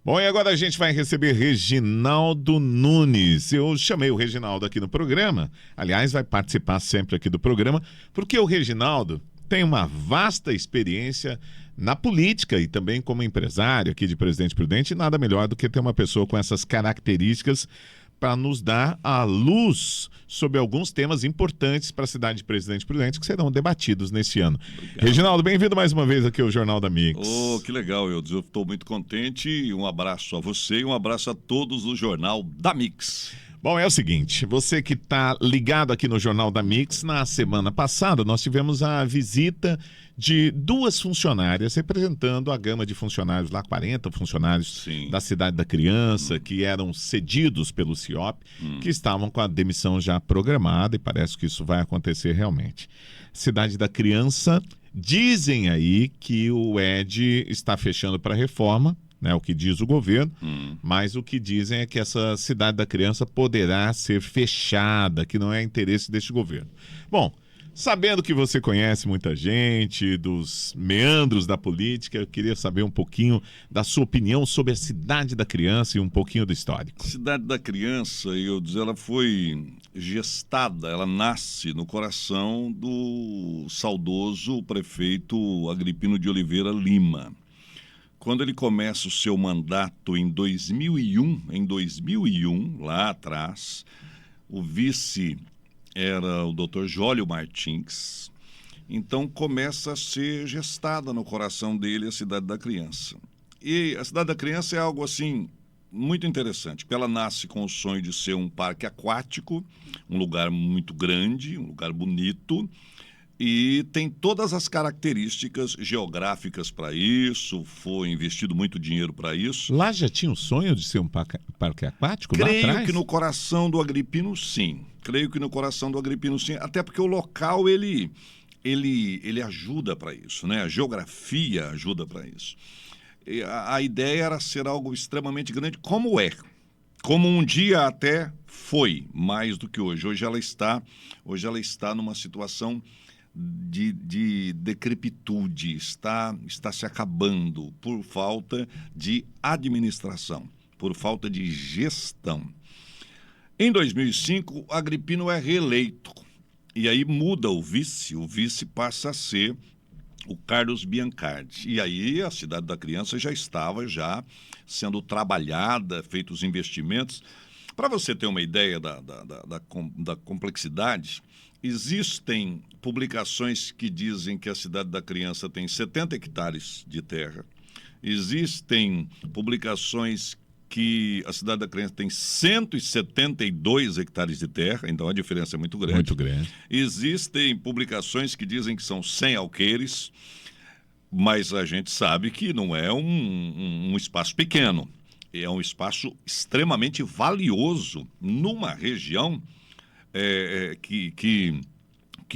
Bom, e agora a gente vai receber Reginaldo Nunes. Eu chamei o Reginaldo aqui no programa, aliás, vai participar sempre aqui do programa, porque o Reginaldo tem uma vasta experiência na política e também como empresário aqui de Presidente Prudente, e nada melhor do que ter uma pessoa com essas características para nos dar a luz sobre alguns temas importantes para a cidade de Presidente Prudente que serão debatidos nesse ano. Obrigado. Reginaldo, bem-vindo mais uma vez aqui ao Jornal da Mix. Oh, que legal, eu estou muito contente. Um abraço a você e um abraço a todos do Jornal da Mix. Bom, é o seguinte, você que está ligado aqui no Jornal da Mix, na semana passada nós tivemos a visita de duas funcionárias representando a gama de funcionários lá, 40 funcionários da Cidade da Criança, que eram cedidos pelo CIOP, que estavam com a demissão já programada e parece que isso vai acontecer realmente. Cidade da Criança, dizem aí que o ED está fechando para reforma, né, o que diz o governo, mas o que dizem é que essa Cidade da Criança poderá ser fechada, que não é interesse deste governo. Bom, sabendo que você conhece muita gente, dos meandros da política, eu queria saber um pouquinho da sua opinião sobre a Cidade da Criança e um pouquinho do histórico. Cidade da Criança, ela foi gestada, ela nasce no coração do saudoso prefeito Agripino de Oliveira Lima. Quando ele começa o seu mandato em 2001, lá atrás, o vice era o Dr. Jólio Martins. Então começa a ser gestada no coração dele a Cidade da Criança. E a Cidade da Criança é algo assim muito interessante, porque ela nasce com o sonho de ser um parque aquático, um lugar muito grande, um lugar bonito, e tem todas as características geográficas para isso, foi investido muito dinheiro para isso. Lá já tinha um sonho de ser um parque aquático? Creio que no coração do Agripino, sim. Até porque o local, ele ajuda para isso, né? A geografia ajuda para isso. E a ideia era ser algo extremamente grande, como é. Como um dia até foi, mais do que hoje. Hoje ela está numa situação de decrepitude, está se acabando por falta de administração, por falta de gestão. Em 2005, Agripino é reeleito, e aí muda o vice passa a ser o Carlos Biancardi. E aí a Cidade da Criança já estava sendo trabalhada, feitos investimentos. Para você ter uma ideia da complexidade, existem publicações que dizem que a Cidade da Criança tem 70 hectares de terra. Existem publicações que a Cidade da Criança tem 172 hectares de terra, então a diferença é muito grande. Muito grande. Existem publicações que dizem que são 100 alqueires, mas a gente sabe que não é um espaço pequeno. É um espaço extremamente valioso numa região que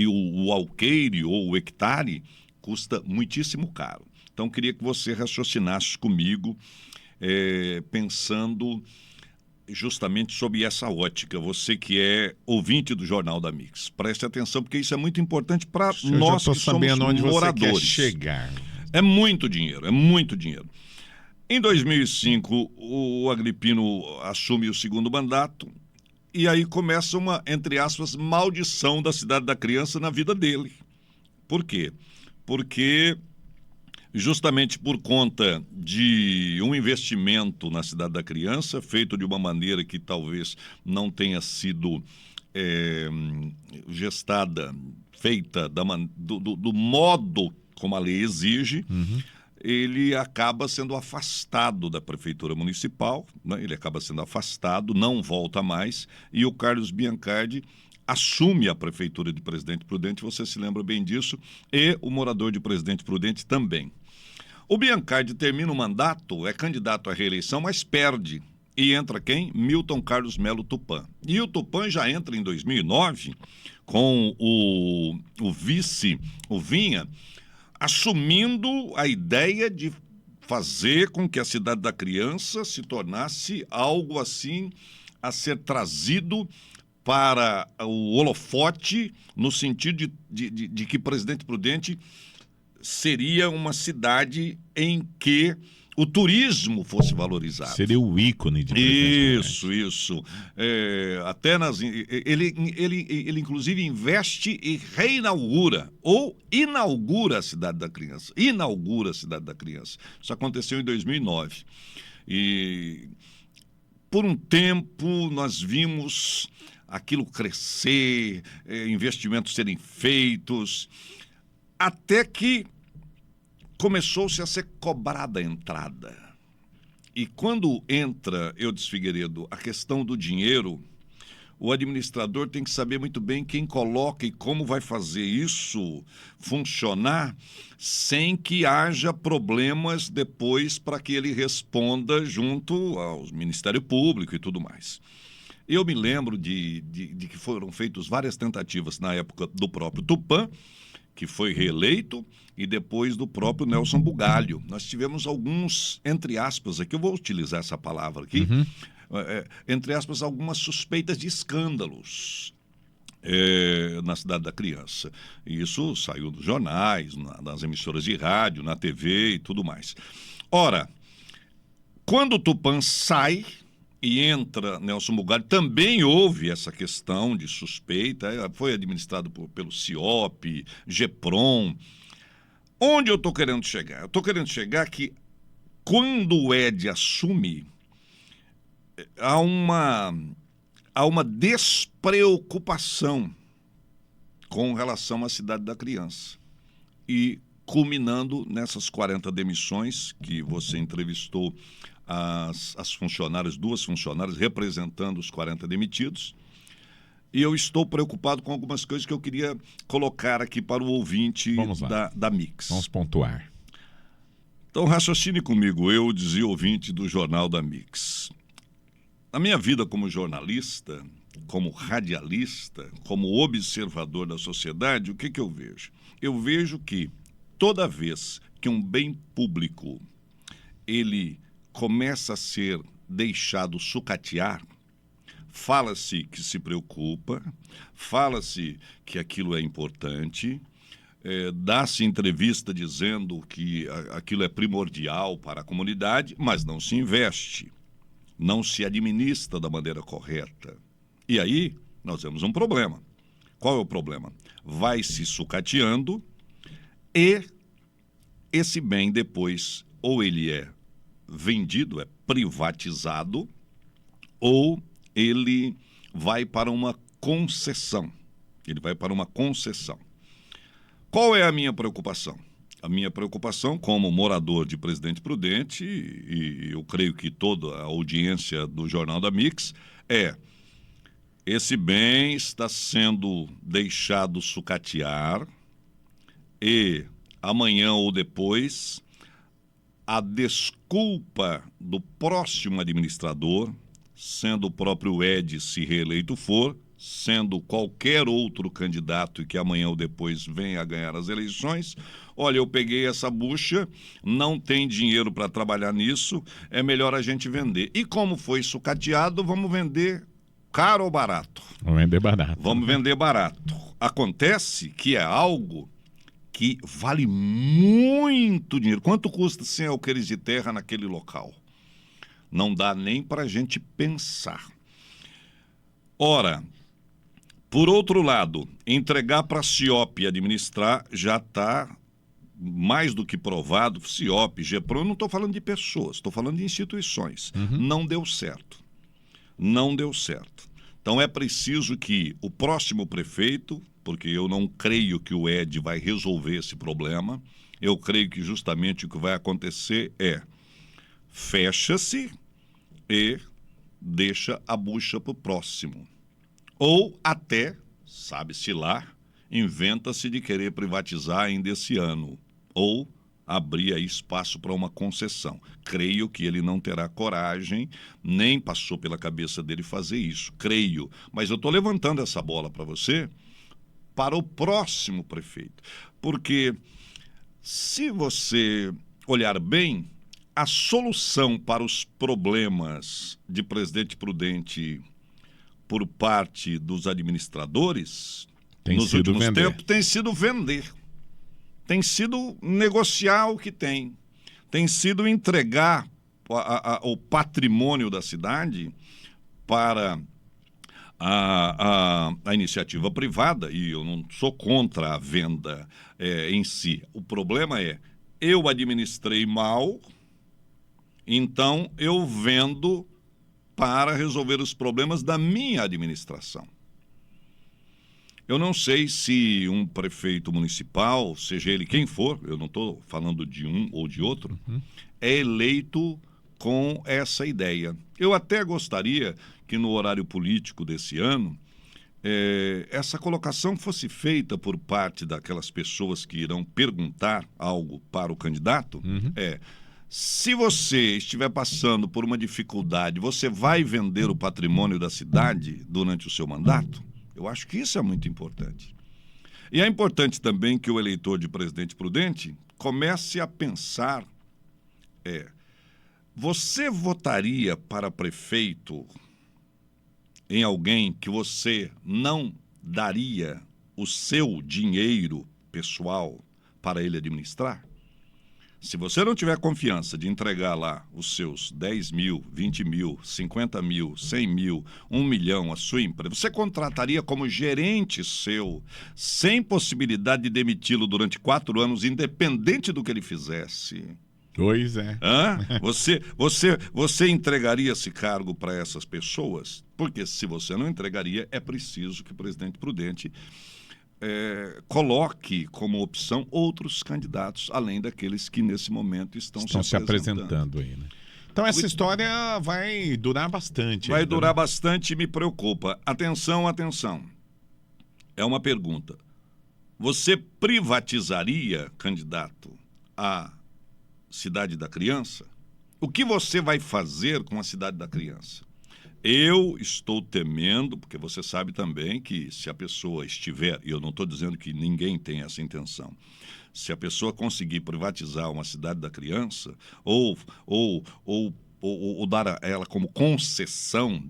o alqueire ou o hectare custa muitíssimo caro. Então, queria que você raciocinasse comigo, pensando justamente sobre essa ótica. Você que é ouvinte do Jornal da Mix, preste atenção, porque isso é muito importante para nós que somos onde moradores. Você quer chegar. É muito dinheiro, é muito dinheiro. Em 2005, o Agripino assume o segundo mandato e aí começa uma, entre aspas, maldição da Cidade da Criança na vida dele. Por quê? Porque justamente por conta de um investimento na Cidade da Criança, feito de uma maneira que talvez não tenha sido gestada, feita do modo como a lei exige, ele acaba sendo afastado da Prefeitura Municipal, né? Ele acaba sendo afastado, não volta mais, e o Carlos Biancardi assume a Prefeitura de Presidente Prudente, você se lembra bem disso, e o morador de Presidente Prudente também. O Biancardi termina o mandato, é candidato à reeleição, mas perde. E entra quem? Milton Carlos Melo Tupã. E o Tupã já entra em 2009 com o vice, o Vinha, assumindo a ideia de fazer com que a Cidade da Criança se tornasse algo assim a ser trazido para o holofote, no sentido de que Presidente Prudente seria uma cidade em que o turismo fosse valorizado. Seria o ícone de Presidente Prudente. Isso. Até ele inclusive investe e reinaugura ou inaugura a Cidade da Criança. Inaugura a Cidade da Criança. Isso aconteceu em 2009. E por um tempo nós vimos aquilo crescer, investimentos serem feitos, até que começou-se a ser cobrada a entrada. E quando entra, Eudes Figueiredo, a questão do dinheiro, o administrador tem que saber muito bem quem coloca e como vai fazer isso funcionar sem que haja problemas depois para que ele responda junto ao Ministério Público e tudo mais. Eu me lembro de que foram feitas várias tentativas na época do próprio Tupã, que foi reeleito, e depois do próprio Nelson Bugalho. Nós tivemos alguns, entre aspas, aqui eu vou utilizar essa palavra aqui, entre aspas, algumas suspeitas de escândalos na Cidade da Criança. E isso saiu nos jornais, nas emissoras de rádio, na TV e tudo mais. Ora, quando o Tupã sai e entra Nelson Bugalho, também houve essa questão de suspeita, foi administrado pelo CIOP, GEPROM. Onde eu estou querendo chegar? Eu estou querendo chegar que quando o Ed assume, há uma despreocupação com relação à Cidade da Criança. E culminando nessas 40 demissões que você entrevistou as funcionárias, 2 funcionárias representando os 40 demitidos. E eu estou preocupado com algumas coisas que eu queria colocar aqui para o ouvinte da Mix. Vamos pontuar. Então, raciocine comigo, eu dizia ouvinte do Jornal da Mix. Na minha vida como jornalista, como radialista, como observador da sociedade, o que eu vejo? Eu vejo que toda vez que um bem público ele começa a ser deixado sucatear, fala-se que se preocupa, fala-se que aquilo é importante, dá-se entrevista dizendo que aquilo é primordial para a comunidade, mas não se investe, não se administra da maneira correta. E aí nós temos um problema. Qual é o problema? Vai se sucateando e esse bem depois ou ele é vendido, é privatizado, ou ele vai para uma concessão. Ele vai para uma concessão. Qual é a minha preocupação? A minha preocupação, como morador de Presidente Prudente, e eu creio que toda a audiência do Jornal da Mix, esse bem está sendo deixado sucatear e amanhã ou depois a desculpa do próximo administrador, sendo o próprio Ed, se reeleito for, sendo qualquer outro candidato que amanhã ou depois venha a ganhar as eleições, olha, eu peguei essa bucha, não tem dinheiro para trabalhar nisso, é melhor a gente vender. E como foi sucateado, vamos vender caro ou barato? Vamos vender barato. Vamos vender barato. Acontece que é algo que vale muito dinheiro. Quanto custa 100 alqueires de terra naquele local? Não dá nem para a gente pensar. Ora, por outro lado, entregar para a CIOP administrar já está mais do que provado. CIOP, GEPROM, eu não estou falando de pessoas, estou falando de instituições. Não deu certo. Não deu certo. Então é preciso que o próximo prefeito, porque eu não creio que o Ed vai resolver esse problema, eu creio que justamente o que vai acontecer é fecha-se e deixa a bucha para o próximo. Ou até, sabe-se lá, inventa-se de querer privatizar ainda esse ano. Ou abrir aí espaço para uma concessão. Creio que ele não terá coragem, nem passou pela cabeça dele fazer isso. Creio. Mas eu estou levantando essa bola para você, para o próximo prefeito. Porque se você olhar bem, a solução para os problemas de Presidente Prudente por parte dos administradores nos últimos tempos tem sido vender. Tem sido negociar o que tem. tem sido entregar o patrimônio da cidade para a iniciativa privada, e eu não sou contra a venda em si. O problema é, eu administrei mal, então eu vendo para resolver os problemas da minha administração. Eu não sei se um prefeito municipal, seja ele quem for, eu não estou falando de um ou de outro, é eleito com essa ideia. Eu até gostaria que no horário político desse ano, essa colocação fosse feita por parte daquelas pessoas que irão perguntar algo para o candidato, se você estiver passando por uma dificuldade, você vai vender o patrimônio da cidade durante o seu mandato? Eu acho que isso é muito importante. E é importante também que o eleitor de Presidente Prudente comece a pensar, você votaria para prefeito em alguém que você não daria o seu dinheiro pessoal para ele administrar? Se você não tiver confiança de entregar lá os seus 10 mil, 20 mil, 50 mil, 100 mil, 1 milhão à sua empresa, você contrataria como gerente seu, sem possibilidade de demiti-lo durante 4 anos, independente do que ele fizesse? Pois é. Você entregaria esse cargo para essas pessoas? Porque se você não entregaria, é preciso que o presidente Prudente coloque como opção outros candidatos, além daqueles que nesse momento estão se apresentando aí, né? Então essa história vai durar bastante. Vai durar bastante e me preocupa. Atenção, atenção. É uma pergunta. Você privatizaria, candidato, a Cidade da Criança? O que você vai fazer com a Cidade da Criança? Eu estou temendo, porque você sabe também que se a pessoa estiver, e eu não estou dizendo que ninguém tem essa intenção, se a pessoa conseguir privatizar uma Cidade da Criança ou dar a ela como concessão,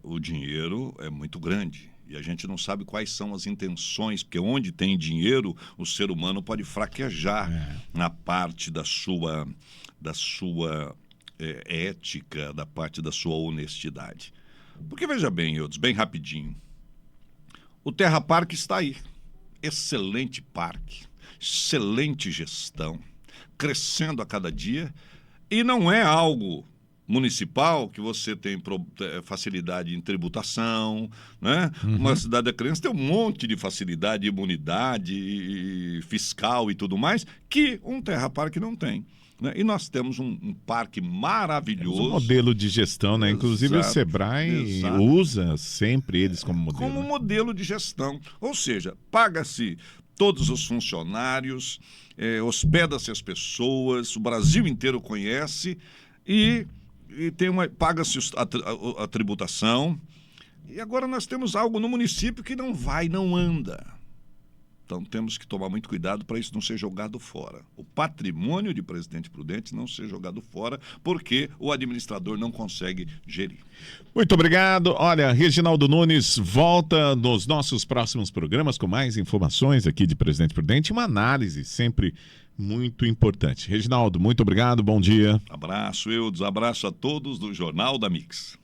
o dinheiro é muito grande. E a gente não sabe quais são as intenções, porque onde tem dinheiro, o ser humano pode fraquejar na parte da sua ética, da parte da sua honestidade. Porque, veja bem, Eudes, bem rapidinho, o Terra Parque está aí. Excelente parque, excelente gestão, crescendo a cada dia, e não é algo municipal que você tem facilidade em tributação, né? Uma Cidade da Criança tem um monte de facilidade, imunidade fiscal e tudo mais, que um Terra Parque não tem. E nós temos um parque maravilhoso. Temos um modelo de gestão, né? Inclusive o Sebrae usa sempre eles como modelo. Como modelo de gestão. Ou seja, paga-se todos os funcionários, hospeda-se as pessoas, o Brasil inteiro conhece e paga-se a tributação. E agora nós temos algo no município que não anda. Então temos que tomar muito cuidado para isso não ser jogado fora. O patrimônio de Presidente Prudente não ser jogado fora, porque o administrador não consegue gerir. Muito obrigado. Olha, Reginaldo Nunes volta nos nossos próximos programas com mais informações aqui de Presidente Prudente, uma análise sempre muito importante. Reginaldo, muito obrigado, bom dia. Abraço, Eudes, abraço a todos do Jornal da Mix.